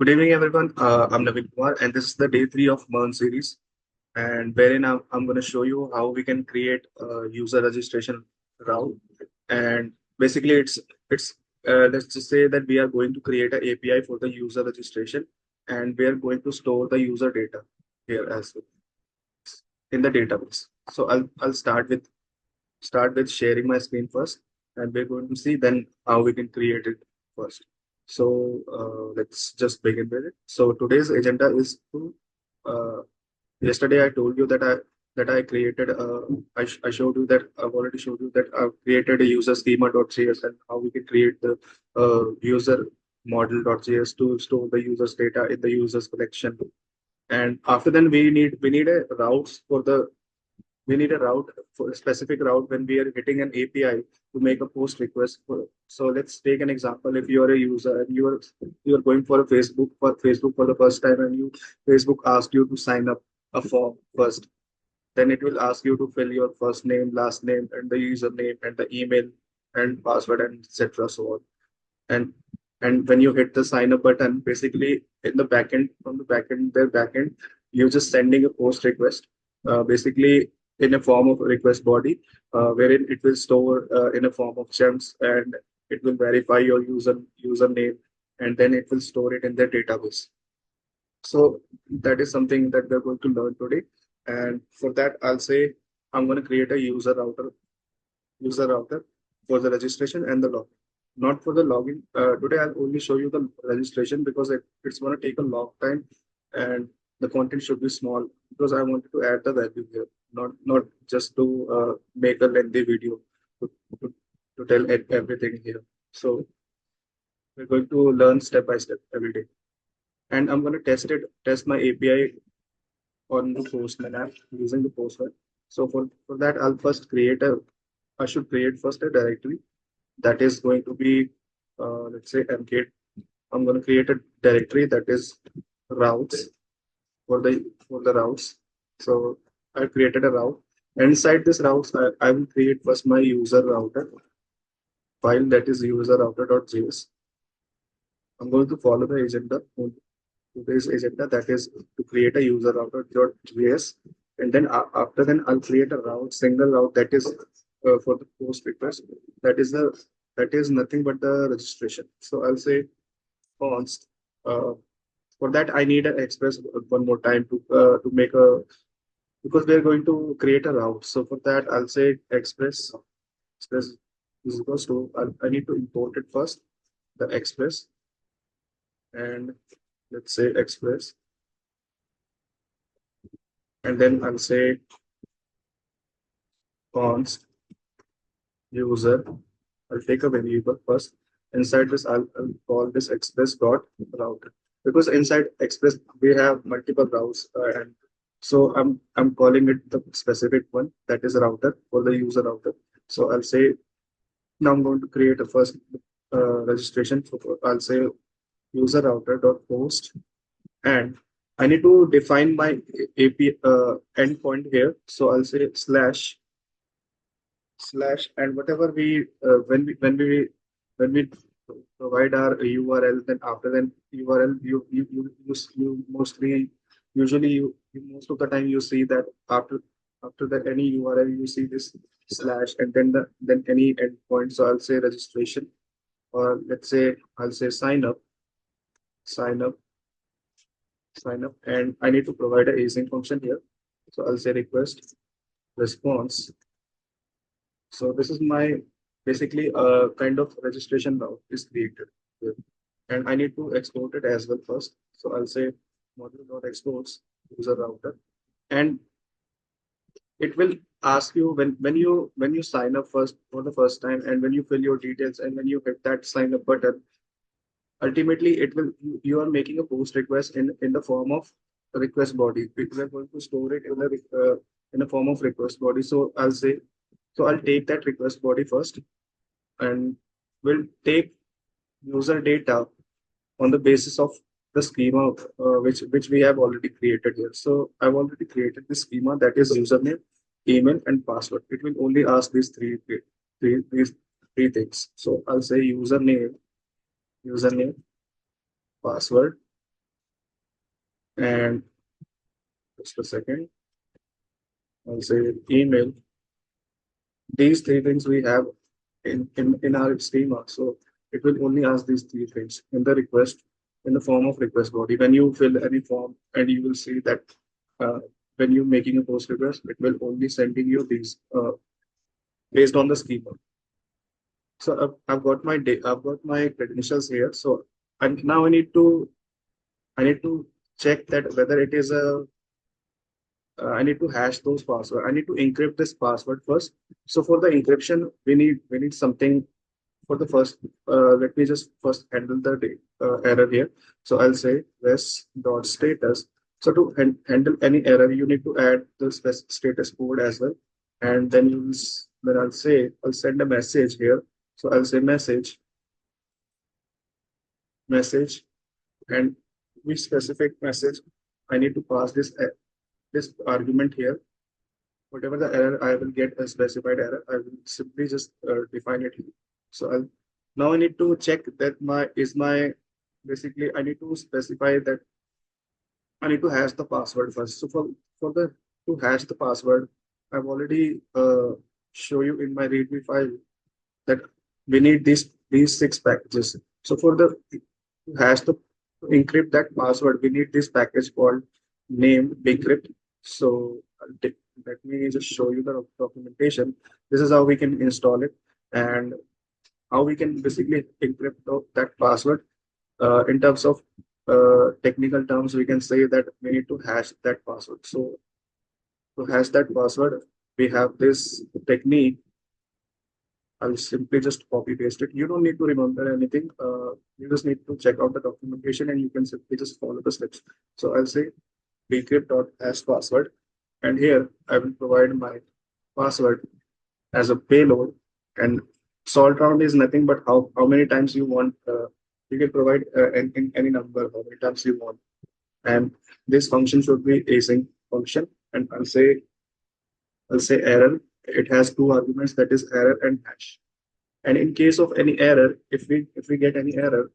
Good evening, everyone. I'm Naveen Kumar, and this is the day three of Mern series, and wherein I'm going to show you how we can create a user registration route. And basically, it's let's just say that we are going to create an API for the user registration, and we are going to store the user data here as well in the database. So I'll start with sharing my screen first, and we're going to see then how we can create it first. So let's just begin with it. So today's agenda is to uh, yesterday I told you that I created I showed you that I've already showed you that I've created a user schema.js and how we can create the user model.js to store the user's data in the user's collection. And after then we need a routes for the we need a route for a specific route when we are hitting an API to make a post request. So let's take an example. If you are a user and you are going for a Facebook for the first time, and you Facebook asked you to sign up a form first, then it will ask you to fill your first name, last name, and the username and the email and password and etc. So on. And when you hit the sign up button, basically in the backend from the backend their backend, you're just sending a post request, basically in a form of a request body, wherein it will store in a form of chunks, and it will verify your username, and then it will store it in their database. So that is something that we're going to learn today. And for that, I'll say I'm going to create a user router for the registration and the login. Not for the login. Today I'll only show you the registration because it's going to take a long time, and the content should be small because I wanted to add the value here, not just to make a lengthy video to, to, to tell everything here. So we're going to learn step by step every day. And I'm going to test my API on the Postman app using the Postman. So for that, I should create first a directory that is going to be, let's say mk. I'm going to create a directory that is routes for the routes. So I created a route. Inside this routes, I will create first my user router file, that is user router.js. I'm going to follow the agenda, today's agenda, that is to create a user router.js, and then after then I'll create a single route that is for the post request. That is the that is nothing but the registration. So I'll say const. Uh, for that I need an express one more time to make a, because we're going to create a route. So for that I'll say express is equals to, I need to import it first, the express, and let's say express, and then I'll say const user. I'll take a variable first. Inside this, I'll call this express dot router, because inside express we have multiple routes, and so I'm calling it the specific one, that is router for the user router. So I'll say now I'm going to create a first registration. So I'll say user router dot post, and I need to define my API endpoint here. So I'll say slash, and whatever we when we provide our URL, then after then URL, you mostly usually you most of the time you see that after that any URL you see this slash, and then any endpoint. So I'll say registration, or let's say I'll say sign up sign up, and I need to provide a async function here. So I'll say request response. So this is my basically a kind of registration route is created here. And I need to export it as well first. So I'll say module.exports user router, and it will ask you when you sign up first for the first time, and when you fill your details, and when you hit that sign up button, ultimately it will you are making a post request in the form of a request body, because I'm going to store it in a form of request body. So I'll take that request body first, and we'll take user data on the basis of the schema which we have already created here. So I've already created this schema, that is username, email, and password. It will only ask these three things. So I'll say username, password, and just a second, I'll say email. These three things we have in our schema. So it will only ask these three things in the request, in the form of request body. When you fill any form and you will see that uh, when you're making a post request, it will only sending you these based on the schema. So I've got my I've got my credentials here. So and now I need to check that whether it is a I need to hash those password. I need to encrypt this password first. So for the encryption, we need something for the first. Let me just first handle the error here. So I'll say res dot status. So to handle any error, you need to add the status code as well, and then then I'll say I'll send a message here. So I'll say message, and which specific message I need to pass this argument here. Whatever the error I will get a specified error, I will simply just define it here. So now I need to check that my basically I need to specify that I need to hash the password first. So for the to hash the password, I've already show you in my README file that we need these six packages. So for the to hash the to encrypt that password, we need this package called name decrypt. So let me just show you the documentation. This is how we can install it and how we can basically encrypt that password. In terms of technical terms, we can say that we need to hash that password. So to hash that password, we have this technique. I'll simply just copy paste it. You don't need to remember anything. You just need to check out the documentation and you can simply just follow the steps. So I'll say decrypt.hash password. And here I will provide my password as a payload. And salt round is nothing but how many times you want. You can provide in any number, how many times you want. And this function should be async function. And I'll say error. It has two arguments, that is error and hash. And in case of any error, if we get any error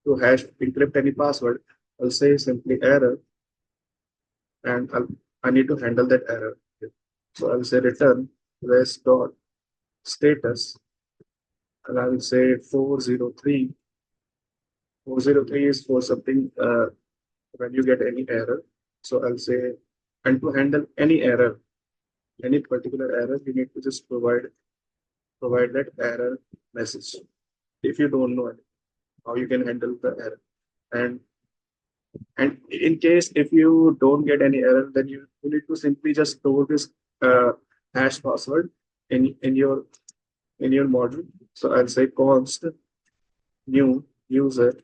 to hash encrypt any password, I'll say simply error, and I need to handle that error. So I'll say return res dot status, and I'll say 403. 403 is for something when you get any error. So I'll say, and to handle any error, any particular error, you need to just provide that error message. If you don't know how you can handle the error, and in case if you don't get any error, then you need to simply just store this uh, hash password in your model. So I'll say const new user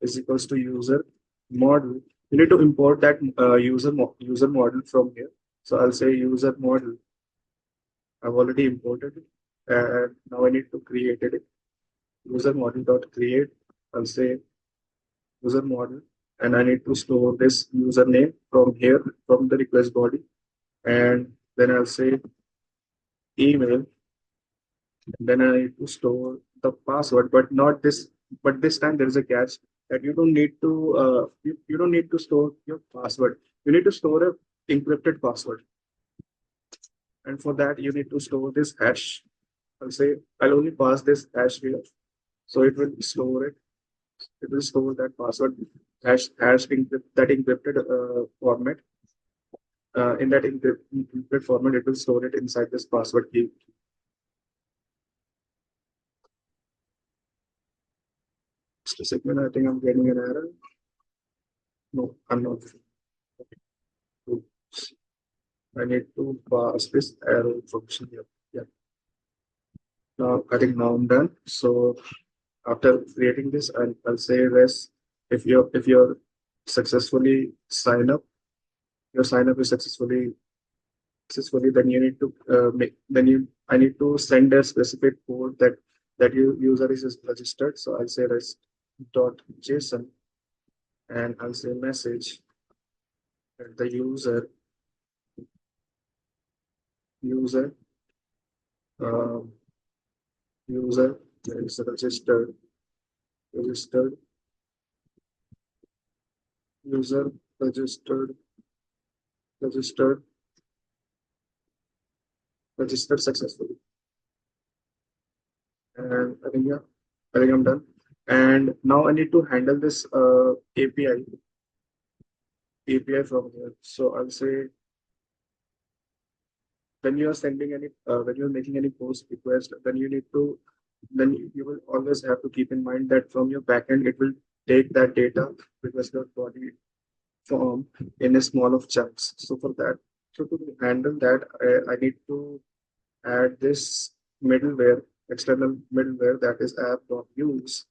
is equals to user model. You need to import that user model from here. So I'll say user model. I've already imported it, and now I need to create it. User model dot create. I'll say user model, and I need to store this username from here from the request body, and then I'll say email, and then I need to store the password, but not this. But this time there is a catch that you don't need to you don't need to store your password. You need to store a encrypted password, and for that you need to store this hash. I'll say I'll only pass this hash here, so it will store it. It will store that password hash that encrypted format. In that encrypted format, it will store it inside this password key. Just a second, I think I'm getting an error. No, I'm not. Oops. I need to pass this arrow function here. Yeah. Now I think now I'm done. So after creating this, I'll say res. If you're successfully sign up, your sign up is successfully, then you need to make then you I need to send a specific code that your user is registered. So I'll say rest dot json, and I'll say message that the user um, user is registered user registered, registered, registered successfully. And I think, yeah, I think I'm done. And now I need to handle this API from here. So I'll say when you are sending any, when you're making any post request, then you need to, then you will always have to keep in mind that from your backend, it will take that data request body form in a small of chunks. So for that, so to handle that, I need to add this middleware, external middleware that is app.use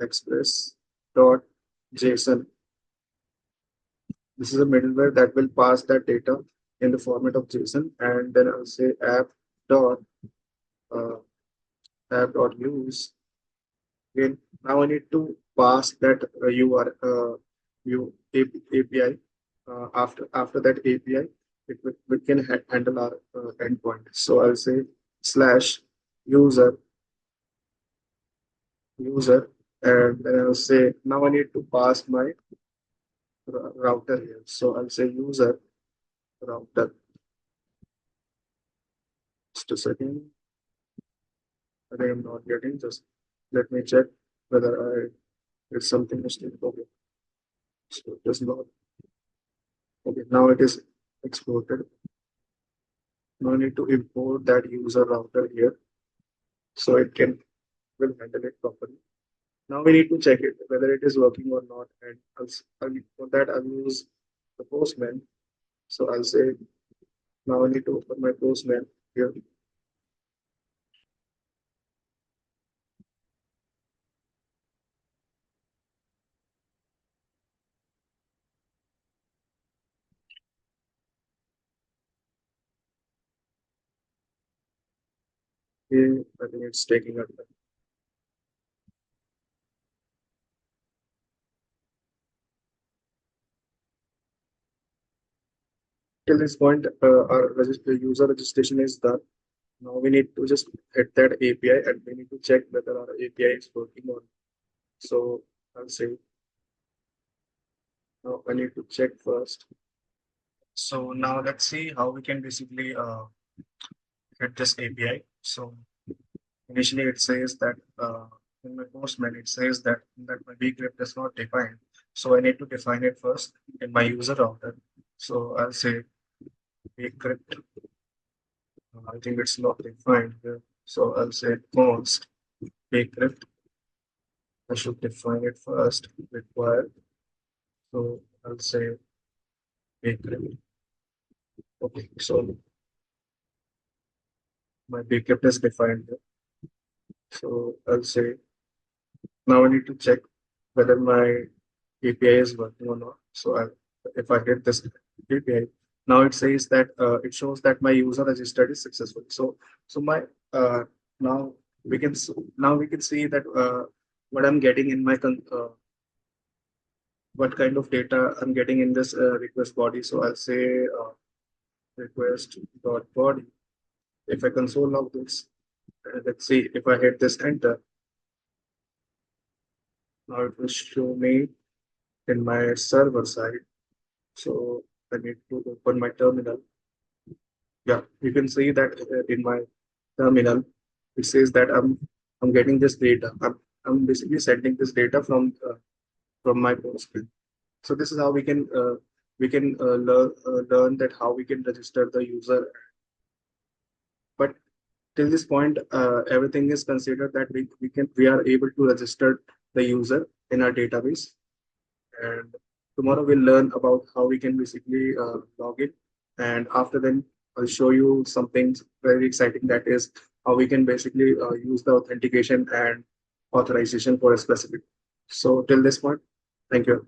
express.json. This is a middleware that will pass that data in the format of JSON, and then I'll say dot uh, app.use. Again, now I need to pass that API. After that API, we can handle our endpoint. So I'll say slash user user, and then I'll say now I need to pass my router here. So I'll say user router. Just a second. I think I'm not getting. Just let me check whether it's something mistake. Okay, so it does not. Okay, now it is exported. Now I need to import that user router here so it can will handle it properly. Now we need to check it whether it is working or not, and for that I'll use the Postman. So I'll say now I need to open my Postman here. Okay, I think it's taking a time. Till this point, our user registration is done. Now we need to just hit that API and we need to check whether our API is working or not. So I'll say now I need to check first. So now let's see how we can basically hit this API. So initially it says that in my Postman it says that my bcrypt is not defined. So I need to define it first in my user router. So I'll say bcrypt. I think it's not defined here. So I'll say const bcrypt. I should define it first. Required. So I'll say bcrypt. Okay. So my bcrypt is defined here. So I'll say now I need to check whether my API is working or not. So if I hit this API, now it says that it shows that my user registered is successful. So my now now we can see that what I'm getting in my what kind of data I'm getting in this request body. So I'll say request dot body. If I console log this, let's see if I hit this enter. Now it will show me in my server side. So I need to open my terminal. Yeah, you can see that in my terminal, it says that I'm getting this data. I'm basically sending this data from my Postman. So this is how we can learn that how we can register the user. But till this point, everything is considered that we are able to register the user in our database. And tomorrow we'll learn about how we can basically log in. And after then, I'll show you something very exciting, that is how we can basically use the authentication and authorization for a specific. So till this point, thank you.